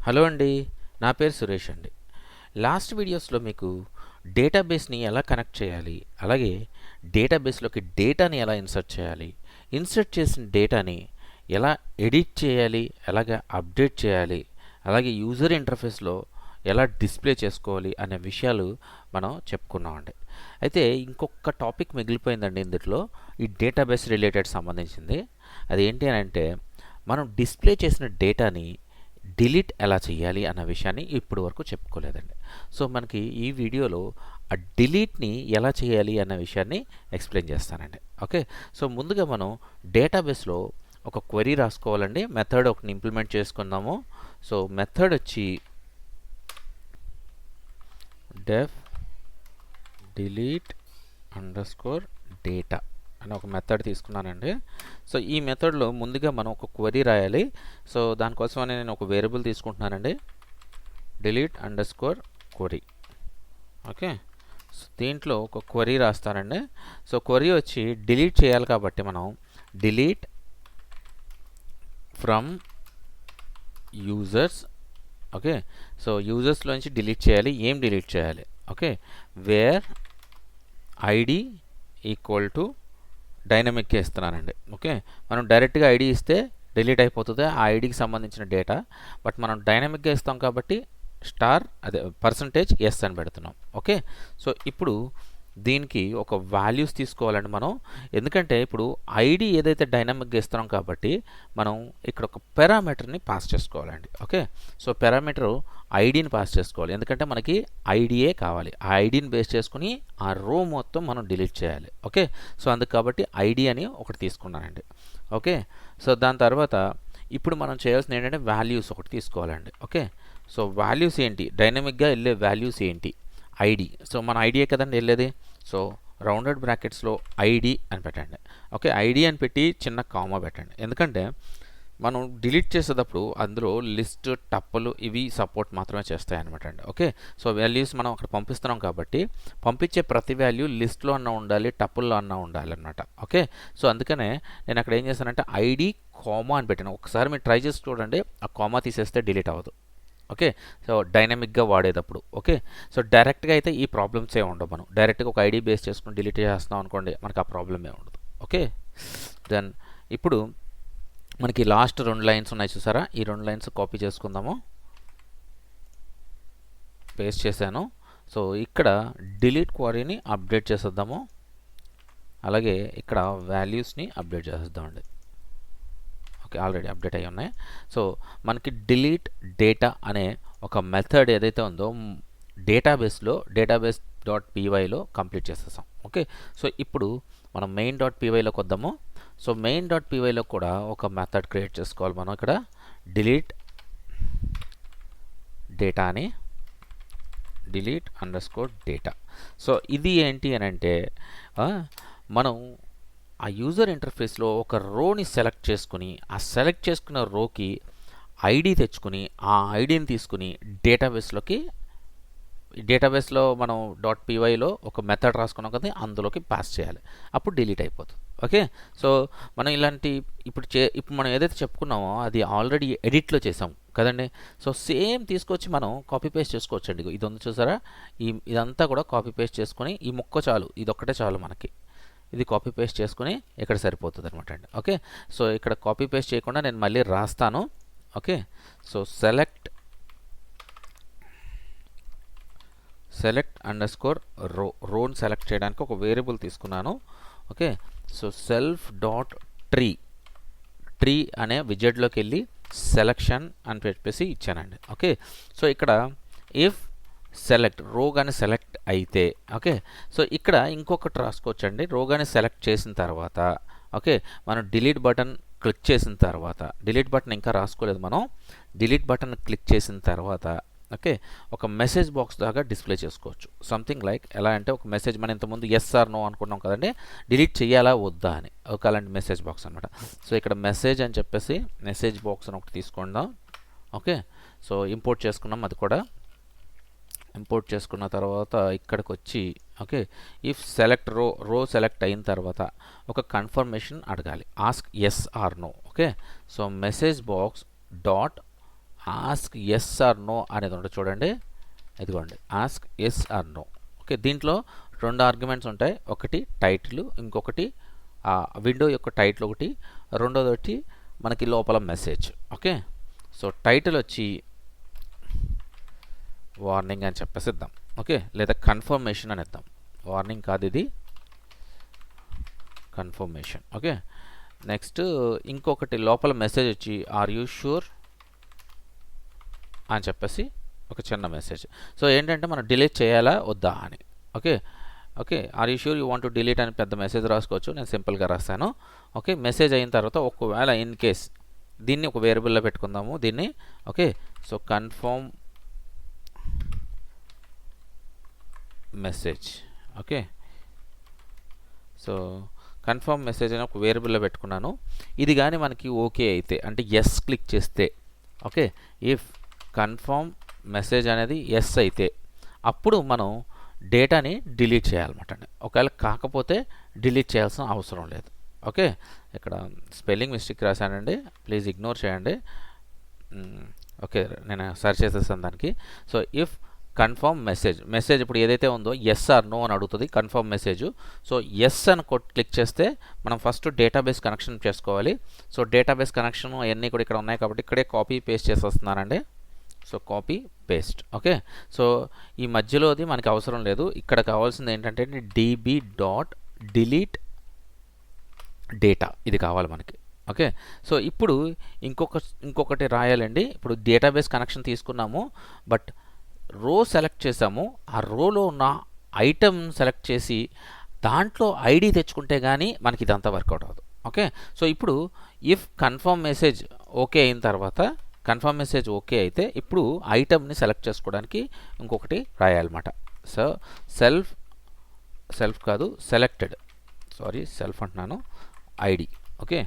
Hello అండి, నా పేరు సురేష్ అండి. లాస్ట్ వీడియోస్లో మీకు డేటాబేస్ని ఎలా కనెక్ట్ చేయాలి, అలాగే డేటాబేస్లోకి డేటాని ఎలా ఇన్సర్ట్ చేయాలి, ఇన్సర్ట్ చేసిన డేటాని ఎలా ఎడిట్ చేయాలి, ఎలాగ అప్డేట్ చేయాలి, అలాగే యూజర్ ఇంటర్ఫేస్లో ఎలా డిస్ప్లే చేసుకోవాలి అనే విషయాలు మనం చెప్పుకున్నామండి. అయితే ఇంకొక టాపిక్ మిగిలిపోయిందండి ఇందులో, ఈ డేటాబేస్ రిలేటెడ్ సంబంధించింది. అది ఏంటి అని అంటే, మనం డిస్ప్లే చేసిన డేటాని డిలీట్ ఎలా చేయాలి అన్న విషయాన్ని ఇప్పుడు వరకు చెప్పుకోలేదండి. సో మనకి ఈ వీడియోలో ఆ డిలీట్ని ఎలా చేయాలి అన్న విషయాన్ని ఎక్స్ప్లెయిన్ చేస్తానండి. ఓకే, సో ముందుగా మనం డేటాబేస్లో ఒక క్వెరీ రాసుకోవాలండి. మెథడ్ ఒకటి ఇంప్లిమెంట్ చేసుకుందాము. సో మెథడ్ వచ్చి డెఫ్ డిలీట్ అండర్స్కోర్ డేటా అని ఒక మెథడ్ తీసుకున్నానండి. సో ఈ మెథడ్లో ముందుగా మనం ఒక క్వెరీ రాయాలి. సో దానికోసమని నేను ఒక వేరియబుల్ తీసుకుంటున్నానండి, delete underscore query. Okay, so దీంట్లో ఒక క్వెరీ రాస్తానండి. సో క్వెరీ వచ్చి డిలీట్ చేయాలి కాబట్టి మనం delete from users. Okay, so యూజర్స్లోంచి డిలీట్ చేయాలి. ఏం డిలీట్ చేయాలి? Okay, where ID equal to డైనమిక్గా ఇస్తున్నానండి. ఓకే, మనం డైరెక్ట్గా ఐడి ఇస్తే డిలీట్ అయిపోతుంది ఆ ఐడికి సంబంధించిన డేటా. బట్ మనం డైనమిక్గా ఇస్తాం కాబట్టి %ఎస్ అని పెడుతున్నాం. ఓకే, సో ఇప్పుడు దీనికి ఒక వాల్యూస్ తీసుకోవాలండి మనం. ఎందుకంటే ఇప్పుడు ఐడి ఏదైతే డైనమిక్గా ఇస్తున్నాం కాబట్టి మనం ఇక్కడ ఒక పారామీటర్ని పాస్ చేసుకోవాలండి. ఓకే, సో పారామీటర్ ఐడిని పాస్ చేసుకోవాలి, ఎందుకంటే మనకి ఐడియే కావాలి. ఆ ఐడిని బేస్ చేసుకుని ఆ రో మొత్తం మనం డిలీట్ చేయాలి. ఓకే, సో అందుకు కాబట్టి ఐడి అని ఒకటి తీసుకున్నానండి. ఓకే, సో దాని తర్వాత ఇప్పుడు మనం చేయాల్సింది ఏంటంటే వాల్యూస్ ఒకటి తీసుకోవాలండి. ఓకే, సో వాల్యూస్ ఏంటి, డైనమిక్గా వెళ్ళే వాల్యూస్ ఏంటి? ఐడి. సో మన ఐడియే కదండి వెళ్ళేది. సో రౌండెడ్ బ్రాకెట్స్లో ఐడి అని పెట్టండి. ఓకే, ఐడి అని పెట్టి చిన్న కామా పెట్టండి, ఎందుకంటే మనం డిలీట్ చేసేటప్పుడు అందులో లిస్ట్, టప్పులు ఇవి సపోర్ట్ మాత్రమే చేస్తాయి అనమాట అండి. ఓకే, సో వాల్యూస్ మనం అక్కడ పంపిస్తున్నాం కాబట్టి పంపించే ప్రతి వాల్యూ లిస్ట్లో అన్న ఉండాలి, టప్పుల్లో అన్న ఉండాలి అనమాట. ఓకే, సో అందుకనే నేను అక్కడ ఏం చేశానంటే ఐడి కామా అని పెట్టాను. ఒకసారి మీరు ట్రై చేసి చూడండి, ఆ కామా తీసేస్తే డిలీట్ అవ్వదు. ఓకే, సో డైనమిక్గా వాడేటప్పుడు. ఓకే, సో డైరెక్ట్గా అయితే ఈ ప్రాబ్లమ్స్ ఏ ఉండవు. మనం డైరెక్ట్గా ఒక ఐడి బేస్ చేసుకుని డిలీట్ చేస్తున్నాం అనుకోండి, మనకు ఆ ప్రాబ్లమే ఉండదు. ఓకే, దెన్ ఇప్పుడు మనకి లాస్ట్ 2 లైన్స్ ఉన్నాయి చూసారా, ఈ 2 లైన్స్ కాపీ చేసుకుందాము. పేస్ట్ చేశాను. సో ఇక్కడ డిలీట్ క్వరీని అప్డేట్ చేసేద్దాము, అలాగే ఇక్కడ వాల్యూస్ని అప్డేట్ చేసేద్దామండి. ఓకే, ఆల్రెడీ అప్డేట్ అయ్యి ఉన్నాయి. సో మనకి డిలీట్ డేటా అనే ఒక మెథడ్ ఏదైతే ఉందో డేటాబేస్లో database.pyలో కంప్లీట్ చేసేసాం. ఓకే, సో ఇప్పుడు మనం main.pyలోకి వద్దాము. సో main.pyలో కూడా ఒక మెథడ్ క్రియేట్ చేసుకోవాలి మనం. ఇక్కడ డిలీట్ డేటా అని, డిలీట్ అండర్స్కోర్ డేటా. సో ఇది ఏంటి అని అంటే మనం ఆ యూజర్ ఇంటర్ఫేస్లో ఒక రోని సెలెక్ట్ చేసుకుని, ఆ సెలెక్ట్ చేసుకున్న రోకి ఐడి తెచ్చుకుని, ఆ ఐడిని తీసుకుని డేటాబేస్లో మనం .pyలో ఒక మెథడ్ రాసుకున్నాం కదా, అందులోకి పాస్ చేయాలి. అప్పుడు డిలీట్ అయిపోతుంది. ఓకే, సో మనం ఇలాంటి ఇప్పుడు మనం ఏదైతే చెప్పుకున్నామో అది ఆల్రెడీ ఎడిట్లో చేసాం కదండి. సో సేమ్ తీసుకొచ్చి మనం కాపీ పేస్ట్ చేసుకోవచ్చండి. ఇది ఉంది చూసారా, ఇదంతా కూడా కాపీ పేస్ట్ చేసుకొని ఈ ముక్క చాలు, ఇది ఒక్కటే చాలు మనకి. ఇది కాపీ పేస్ట్ చేసుకుని ఇక్కడ సరిపోతుంది అనమాట అండి. ఓకే, సో ఇక్కడ కాపీ పేస్ట్ చేయకుండా నేను మళ్ళీ రాస్తాను. ఓకే, సో సెలెక్ట్ అండర్స్కోర్ రోని సెలెక్ట్ చేయడానికి ఒక వేరియబుల్ తీసుకున్నాను. ఓకే, సో ట్రీ అనే విజెట్లోకి వెళ్ళి సెలెక్షన్ అని చెప్పేసి ఇచ్చానండి. ఓకే, సో ఇక్కడ ఇఫ్ సెలెక్ట్ రో కానీ సెలెక్ట్ అయితే, ఓకే, సో ఇక్కడ ఇంకొకటి రాసుకోవచ్చండి. రో కానీ సెలెక్ట్ చేసిన తర్వాత, ఓకే, మనం డిలీట్ బటన్ క్లిక్ చేసిన తర్వాత, డిలీట్ బటన్ ఇంకా రాసుకోలేదు మనం, డిలీట్ బటన్ క్లిక్ చేసిన తర్వాత ఓకే, ఒక మెసేజ్ బాక్స్ దాకా డిస్ప్లే చేసుకోవచ్చు. సంథింగ్ లైక్ ఎలా అంటే, ఒక మెసేజ్ మనం ఇంతకుముందు ఎస్ ఆర్ నో అనుకున్నాం కదండి, డిలీట్ చేయాలా వద్దా అని, ఒక అలాంటి మెసేజ్ బాక్స్ అనమాట. సో ఇక్కడ మెసేజ్ అని చెప్పేసి మెసేజ్ బాక్స్ అని ఒకటి తీసుకుందాం. ఓకే, సో ఇంపోర్ట్ చేసుకున్నాం. అది కూడా ఇంపోర్ట్ చేసుకున్న తర్వాత ఇక్కడికి వచ్చి, okay, if select row select అయిన తర్వాత ఒక కన్ఫర్మేషన్ అడగాలి, ask yes or no. Okay, so message box dot ask yes or no అనేది ఉంటుంది చూడండి, ఇదిగోండి ask yes or no. Okay, దీంట్లో 2 ఆర్గ్యుమెంట్స్ ఉంటాయి, ఒకటి టైటిల్, ఇంకొకటి విండో యొక్క టైటిల్ ఒకటి, రెండోది వచ్చి మనకి లోపల మెసేజ్. ఓకే, సో టైటిల్ వచ్చి వార్నింగ్ అని చెప్పేసి ఇద్దాం. ఓకే, లేదా కన్ఫర్మేషన్ అని ఇద్దాం. వార్నింగ్ కాదు, ఇది కన్ఫర్మేషన్. ఓకే, నెక్స్ట్ ఇంకొకటి లోపల మెసేజ్ వచ్చి ఆర్ యూ షూర్ అని చెప్పేసి ఒక చిన్న మెసేజ్. సో ఏంటంటే మనం డిలీట్ చేయాలా వద్దా అని. Okay okay, are you sure you want to delete అని పెద్ద మెసేజ్ రాసుకోవచ్చు, నేను సింపుల్గా రాస్తాను. ఓకే, మెసేజ్ అయిన తర్వాత ఒకవేళ ఇన్ కేస్ దీన్ని ఒక వేరియబుల్లో పెట్టుకుందాము దీన్ని. Okay, so confirm message. Okay, so confirm message అని ఒక వేరియబుల్లో పెట్టుకున్నాను. ఇది కానీ మనకి ఓకే అయితే అంటే ఎస్ క్లిక్ చేస్తే, ఓకే, ఇఫ్ కన్ఫర్మ్ మెసేజ్ అనేది ఎస్ అయితే అప్పుడు మనం డేటాని డిలీట్ చేయాలన్నమాట అండి. ఒకవేళ కాకపోతే డిలీట్ చేయాల్సిన అవసరం లేదు. ఓకే, ఇక్కడ స్పెల్లింగ్ మిస్టేక్ రాశానండి, ప్లీజ్ ఇగ్నోర్ చేయండి. ఓకే, నేను సర్చ్ చేసేస్తాను దానికి. సో ఇఫ్ కన్ఫర్మ్ మెసేజ్ ఇప్పుడు ఏదైతే ఉందో ఎస్ ఆర్ నో అని అడుగుతుంది కన్ఫర్మ్ మెసేజ్. సో ఎస్ అని క్లిక్ చేస్తే మనం ఫస్ట్ డేటాబేస్ కనెక్షన్ చేసుకోవాలి. సో డేటాబేస్ కనెక్షన్ అవన్నీ కూడా ఇక్కడ ఉన్నాయి కాబట్టి ఇక్కడే కాపీ పేస్ట్ చేసేస్తున్నానండి. So copy paste. Okay, so ఈ మధ్యలోది మనకి అవసరం లేదు, ఇక్కడ కావాల్సింది ఏంటంటే db డాట్ డిలీట్ డేటా, ఇది కావాలి మనకి. ఓకే, సో ఇప్పుడు ఇంకొకటి రాయాలండి. ఇప్పుడు డేటాబేస్ కనెక్షన్ తీసుకున్నాము, బట్ రో సెలెక్ట్ చేసాము, ఆ రోలో ఉన్న ఐటమ్ సెలెక్ట్ చేసి దాంట్లో ఐడి తెచ్చుకుంటే కానీ మనకి ఇదంతా వర్కౌట్ అవ్వదు. ఓకే, సో ఇప్పుడు ఇఫ్ కన్ఫర్మ్ మెసేజ్ ఓకే అయిన తర్వాత, కన్ఫర్మ్ మెసేజ్ ఓకే అయితే ఇప్పుడు ఐటమ్ని సెలెక్ట్ చేసుకోవడానికి ఇంకొకటి రాయాలన్నమాట. సో సెల్ఫ్ కాదు సెలెక్టెడ్, సారీ సెల్ఫ్ అంటున్నాను, ID. Okay,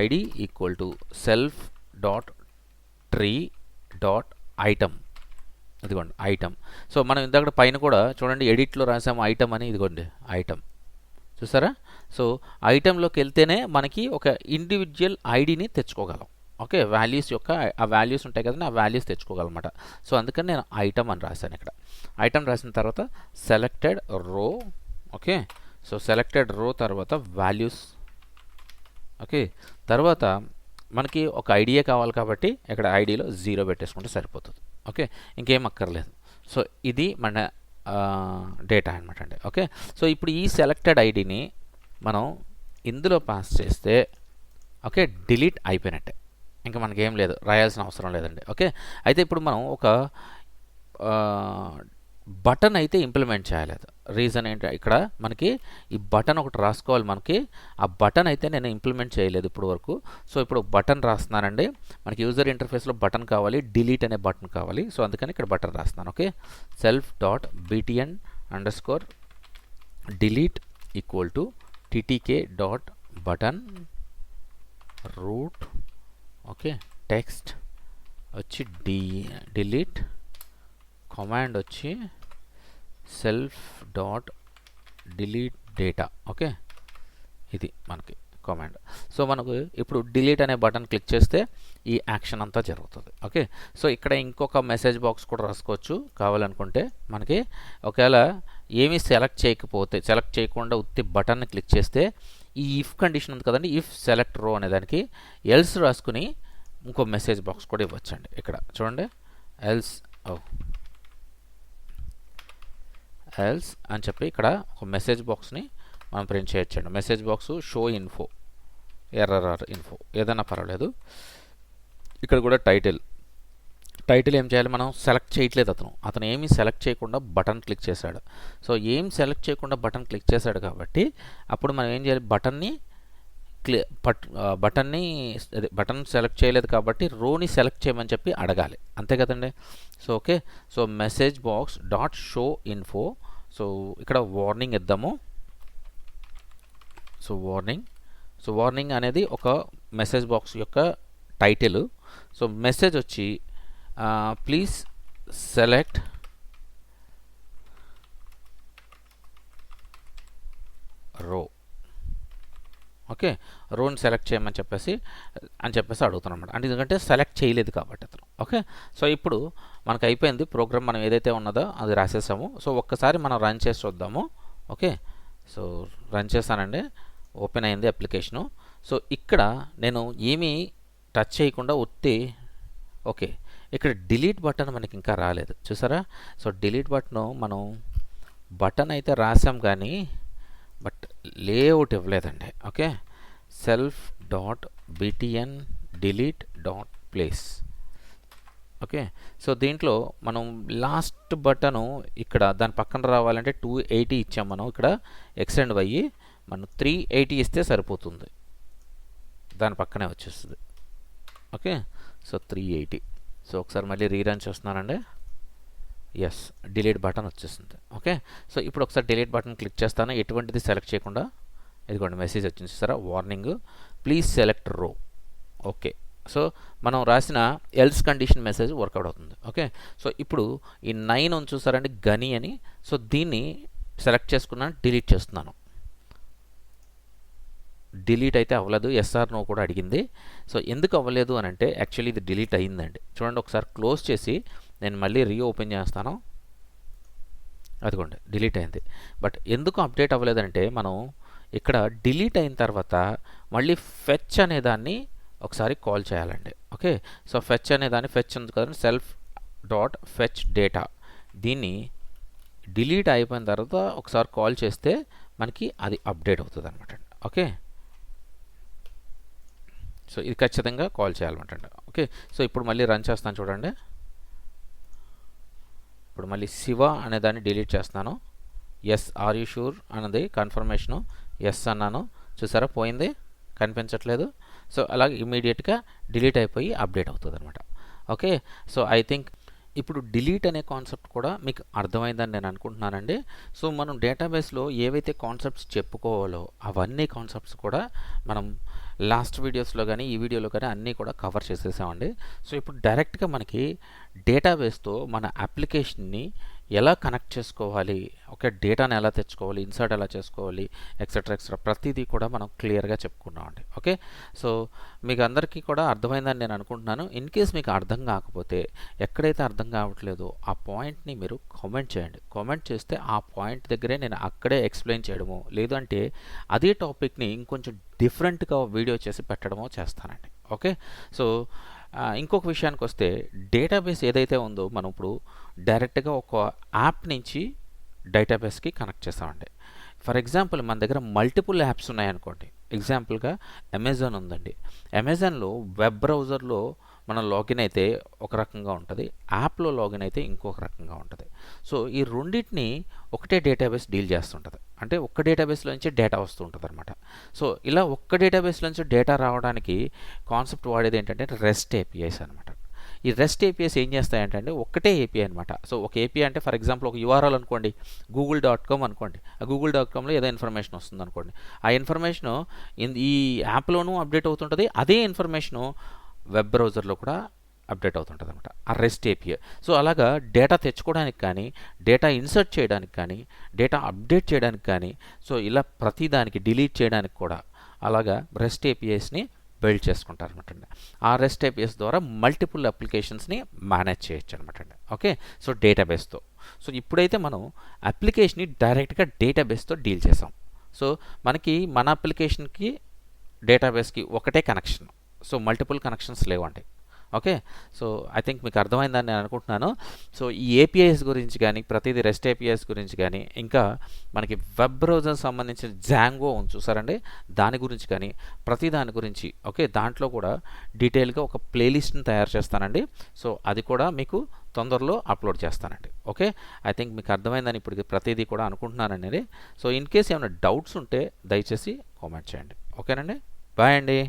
ID equal to self dot tree dot item, ఇదిగోండి ఐటమ్. సో మనం ఇందాక పైన కూడా చూడండి ఎడిట్లో రాసాము ఐటమ్ అని, ఇదిగోండి ఐటమ్, చూసారా. సో ఐటెంలోకి వెళ్తేనే మనకి ఒక ఇండివిజువల్ ఐడిని తెచ్చుకోగలం. ఓకే, వాల్యూస్ యొక్క ఆ వాల్యూస్ ఉంటాయి కదండి, ఆ వాల్యూస్ తెచ్చుకోగలమాట. సో అందుకని నేను ఐటమ్ అని రాశాను ఇక్కడ. ఐటమ్ రాసిన తర్వాత సెలెక్టెడ్ రో. ఓకే, సో సెలెక్టెడ్ రో తర్వాత వాల్యూస్. ఓకే, తర్వాత మనకి ఒక ఐడియే కావాలి కాబట్టి ఇక్కడ ఐడిలో 0 పెట్టేసుకుంటే సరిపోతుంది. ఓకే, ఇంకేం అక్కర్లేదు. సో ఇది మన డేటా అనమాట అండి. ఓకే, సో ఇప్పుడు ఈ సెలెక్టెడ్ ఐడిని మనం ఇందులో పాస్ చేస్తే ఓకే డిలీట్ అయిపోయినట్టే, ఇంకా మనకేం లేదు, రాయాల్సిన అవసరం లేదండి. ఓకే, అయితే ఇప్పుడు మనం ఒక బటన్ అయితే ఇంప్లిమెంట్ చేయలేదు. రీజన్ ఏంటి, ఇక్కడ మనకి ఈ బటన్ ఒకటి రాసుకోవాలి మనకి. ఆ బటన్ అయితే నేను ఇంప్లిమెంట్ చేయలేదు ఇప్పుడు వరకు. సో ఇప్పుడు బటన్ రాస్తున్నానండి. మనకి యూజర్ ఇంటర్ఫేస్లో బటన్ కావాలి, డిలీట్ అనే బటన్ కావాలి. సో అందుకని ఇక్కడ బటన్ రాస్తున్నాను. Okay, self dot btn underscore delete equal to ttk dot button root. Okay, text వచ్చి డిలీట్, కమాండ్ వచ్చి self dot delete data. Okay, ఇది మనకి కమాండ్. సో మనకు ఇప్పుడు డిలీట్ అనే బటన్ క్లిక్ చేస్తే ఈ యాక్షన్ అంతా జరుగుతుంది. ఓకే, సో ఇక్కడ ఇంకొక మెసేజ్ బాక్స్ కూడా రాసుకోవచ్చు కావాలనుకుంటే. మనకి ఒకవేళ ఏమీ సెలెక్ట్ చేయకుండా ఉత్తి బటన్ని క్లిక్ చేస్తే ఈ ఇఫ్ కండిషన్ ఉంది కదండి, ఇఫ్ సెలెక్ట్ రో అనే దానికి ఎల్స్ రాసుకుని ఇంకో మెసేజ్ బాక్స్ కూడా ఇవ్వచ్చండి. ఇక్కడ చూడండి ఎల్స్ అని చెప్పి ఇక్కడ ఒక మెసేజ్ బాక్స్ని మనం ప్రింట్ చేయొచ్చండి. Message box show info, error info ఏదైనా పర్వాలేదు. ఇక్కడ కూడా టైటిల్ ఏం చేయాలి, మనం సెలెక్ట్ చేయట్లేదు, అతను ఏమీ సెలెక్ట్ చేయకుండా బటన్ క్లిక్ చేశాడు. సో ఏం సెలెక్ట్ చేయకుండా బటన్ క్లిక్ చేశాడు కాబట్టి అప్పుడు మనం ఏం చేయాలి, బటన్ సెలెక్ట్ చేయలేదు కాబట్టి రోని సెలెక్ట్ చేయమని చెప్పి అడగాలి, అంతే కదండి. So okay, so message box dot show info. So ఇక్కడ వార్నింగ్ ఇద్దాము. సో వార్నింగ్ అనేది ఒక మెసేజ్ బాక్స్ యొక్క టైటిల్. సో మెసేజ్ వచ్చి ప్లీజ్ సెలెక్ట్ రో. ఓకే, రోని సెలెక్ట్ చేయమని చెప్పేసి అడుగుతున్నాం అనమాట. అంటే ఎందుకంటే సెలెక్ట్ చేయలేదు కాబట్టి అతను. ఓకే, సో ఇప్పుడు మనకు అయిపోయింది ప్రోగ్రామ్, మనం ఏదైతే ఉన్నదో అది రాసేసాము. సో ఒక్కసారి మనం రన్ చేసి చూద్దాము. ఓకే, సో రన్ చేశానండి, ఓపెన్ అయింది అప్లికేషను. సో ఇక్కడ నేను ఏమీ టచ్ చేయకుండా ఓకే, ఇక్కడ డిలీట్ బటన్ మనకి ఇంకా రాలేదు చూసారా. సో డిలీట్ మనం బటన్ అయితే రాసాం కానీ బట్ లేఅవుట్ ఇవ్వలేదండి. Okay, self.btn delete.place. Okay, so దీంట్లో మనం లాస్ట్ బటను ఇక్కడ దాని పక్కన రావాలంటే 280 ఇచ్చాం మనం. ఇక్కడ ఎక్స్ అండ్ వై మనం 380 ఇస్తే సరిపోతుంది, దాని పక్కనే వచ్చేస్తుంది. Okay, so 380. సో ఒకసారి మళ్ళీ రీరన్ చేస్తున్నానండి. ఎస్, డిలీట్ బటన్ వచ్చేసింది. ఓకే, సో ఇప్పుడు ఒకసారి డిలీట్ బటన్ క్లిక్ చేస్తాను, ఎటువంటిది సెలెక్ట్ చేయకుండా. ఇదిగోండి మెసేజ్ వచ్చింది చూసారా, వార్నింగ్ ప్లీజ్ సెలెక్ట్ రో. ఓకే, సో మనం రాసిన ఎల్స్ కండిషన్ మెసేజ్ వర్కౌట్ అవుతుంది. ఓకే, సో ఇప్పుడు ఈ 9 ఉంది చూసారండి, గని అని. సో దీన్ని సెలెక్ట్ చేసుకున్నాను, డిలీట్ చేస్తున్నాను. డిలీట్ అయితే అవ్వలేదు, ఎస్ఆర్ నో కూడా అడిగింది. సో ఎందుకు అవ్వలేదు అని అంటే యాక్చువల్లీ ఇది డిలీట్ అయ్యిందండి. చూడండి, ఒకసారి క్లోజ్ చేసి నేను మళ్ళీ రీఓపెన్ చేస్తాను. అదిగోండి డిలీట్ అయింది. బట్ ఎందుకు అప్డేట్ అవ్వలేదంటే మనం ఇక్కడ డిలీట్ అయిన తర్వాత మళ్ళీ ఫెచ్ అనే దాన్ని ఒకసారి కాల్ చేయాలండి. ఓకే, సో ఫెచ్ అనే దాన్ని, ఫెచ్ ఉంది కదండి, self.fetch data, దీన్ని డిలీట్ అయిపోయిన తర్వాత ఒకసారి కాల్ చేస్తే మనకి అది అప్డేట్ అవుతుంది అనమాట. ఓకే, సో ఇది ఖచ్చితంగా కాల్ చేయాలన్నమాట. ఓకే, సో ఇప్పుడు మళ్ళీ రన్ చేస్తాను చూడండి. ఇప్పుడు మళ్ళీ శివ అనే దాన్ని డిలీట్ చేస్తున్నాను. ఎస్ ఆర్ యూ షూర్ అన్నది కన్ఫర్మేషను, ఎస్ అన్నాను. చూసారా పోయింది, కనిపించట్లేదు. సో అలాగే ఇమీడియట్గా డిలీట్ అయిపోయి అప్డేట్ అవుతుంది అనమాట. ఓకే, సో ఐ థింక్ ఇప్పుడు డిలీట్ అనే కాన్సెప్ట్ కూడా మీకు అర్థమైందని నేను అనుకుంటున్నానండి. సో మనం డేటాబేస్లో ఏవైతే కాన్సెప్ట్స్ చెప్పుకోవాలో అవన్నీ కాన్సెప్ట్స్ కూడా మనం లాస్ట్ వీడియోస్లో కానీ ఈ వీడియోలో కానీ అన్నీ కూడా కవర్ చేసేసామండి. సో ఇప్పుడు డైరెక్ట్గా మనకి డేటాబేస్తో మన అప్లికేషన్ని ఎలా కనెక్ట్ చేసుకోవాలి, ఓకే, డేటాను ఎలా తెచ్చుకోవాలి, ఇన్సర్ట్ ఎలా చేసుకోవాలి, ఎక్సెట్రా ప్రతిదీ కూడా మనం క్లియర్గా చెప్పుకున్నామండి. ఓకే, సో మీకు అందరికీ కూడా అర్థమైందని నేను అనుకుంటున్నాను. ఇన్ కేస్ మీకు అర్థం కాకపోతే, ఎక్కడైతే అర్థం కావట్లేదో ఆ పాయింట్ని మీరు కామెంట్ చేయండి. కామెంట్ చేస్తే ఆ పాయింట్ దగ్గరే నేను అక్కడే ఎక్స్ప్లెయిన్ చేయడము, లేదంటే అదే టాపిక్ని ఇంకొంచెం డిఫరెంట్గా వీడియో చేసి పెట్టడమో చేస్తానండి. ఓకే, సో ఇంకొక విషయానికి వస్తే డేటాబేస్ ఏదైతే ఉందో మనం ఇప్పుడు డైరెక్ట్గా ఒక యాప్ నుంచి డేటాబేస్కి కనెక్ట్ చేస్తామండి. ఫర్ ఎగ్జాంపుల్ మన దగ్గర మల్టిపుల్ యాప్స్ ఉన్నాయనుకోండి. ఎగ్జాంపుల్గా అమెజాన్ ఉందండి. అమెజాన్లో వెబ్ బ్రౌజర్లో మనం లాగిన్ అయితే ఒక రకంగా ఉంటుంది, యాప్లో లాగిన్ అయితే ఇంకొక రకంగా ఉంటుంది. సో ఈ రెండింటిని ఒకటే డేటాబేస్ డీల్ చేస్తుంటుంది. అంటే ఒక్క డేటాబేస్లో నుంచి డేటా వస్తూ ఉంటుంది అనమాట. సో ఇలా ఒక్క డేటాబేస్లో నుంచి డేటా రావడానికి కాన్సెప్ట్ వాడేది ఏంటంటే రెస్ట్ ఏపీఐస్ అనమాట. ఈ రెస్ట్ ఏపీఐస్ ఏం చేస్తాయంటే ఒక్కటే ఏపీఐ అనమాట. సో ఒక ఏపీఐ అంటే ఫర్ ఎగ్జాంపుల్ ఒక యూఆర్ఎల్ అనుకోండి, google.com అనుకోండి. ఆ google.comలో ఏదో ఇన్ఫర్మేషన్ వస్తుంది అనుకోండి. ఆ ఇన్ఫర్మేషను ఈ యాప్లోనూ అప్డేట్ అవుతుంటుంది, అదే ఇన్ఫర్మేషను వెబ్ బ్రౌజర్లో కూడా అప్డేట్ అవుతుంటుంది అనమాట, ఆ రెస్ట్ ఏపీఐ. సో అలాగా డేటా తెచ్చుకోవడానికి కానీ, డేటా ఇన్సర్ట్ చేయడానికి కానీ, డేటా అప్డేట్ చేయడానికి కానీ, సో ఇలా ప్రతిదానికి డిలీట్ చేయడానికి కూడా అలాగా రెస్ట్ ఏపీఐస్ని బిల్డ్ చేసుకుంటారు అనమాట అండి. ఆ రెస్ట్ ఏపీఎస్ ద్వారా మల్టిపుల్ అప్లికేషన్స్ని మేనేజ్ చేయొచ్చు అనమాట అండి. Okay, so డేటాబేస్తో. సో ఇప్పుడైతే మనం అప్లికేషన్ని డైరెక్ట్గా డేటాబేస్తో డీల్ చేసాం. సో మనకి మన అప్లికేషన్కి డేటాబేస్కి ఒకటే కనెక్షన్, సో మల్టిపుల్ కనెక్షన్స్ లేవండి. ఓకే, సో ఐ థింక్ మీకు అర్థమైందని నేను అనుకుంటున్నాను. సో ఈ ఏపీఐస్ గురించి కానీ, ప్రతిదీ రెస్ట్ ఏపీఐస్ గురించి కానీ, ఇంకా మనకి వెబ్ బ్రౌజర్ సంబంధించిన జాంగో ఉంది చూసారండి, దాని గురించి కానీ, ప్రతి దాని గురించి ఓకే దాంట్లో కూడా డీటెయిల్గా ఒక ప్లేలిస్ట్ని తయారు చేస్తానండి. సో అది కూడా మీకు తొందరలో అప్లోడ్ చేస్తానండి. ఓకే, ఐ థింక్ మీకు అర్థమైందని ఇప్పుడు ప్రతిదీ కూడా అనుకుంటున్నానండి. సో ఇన్ కేస్ ఏమైనా డౌట్స్ ఉంటే దయచేసి కామెంట్ చేయండి. ఓకేనండి, బాయ్ అండి.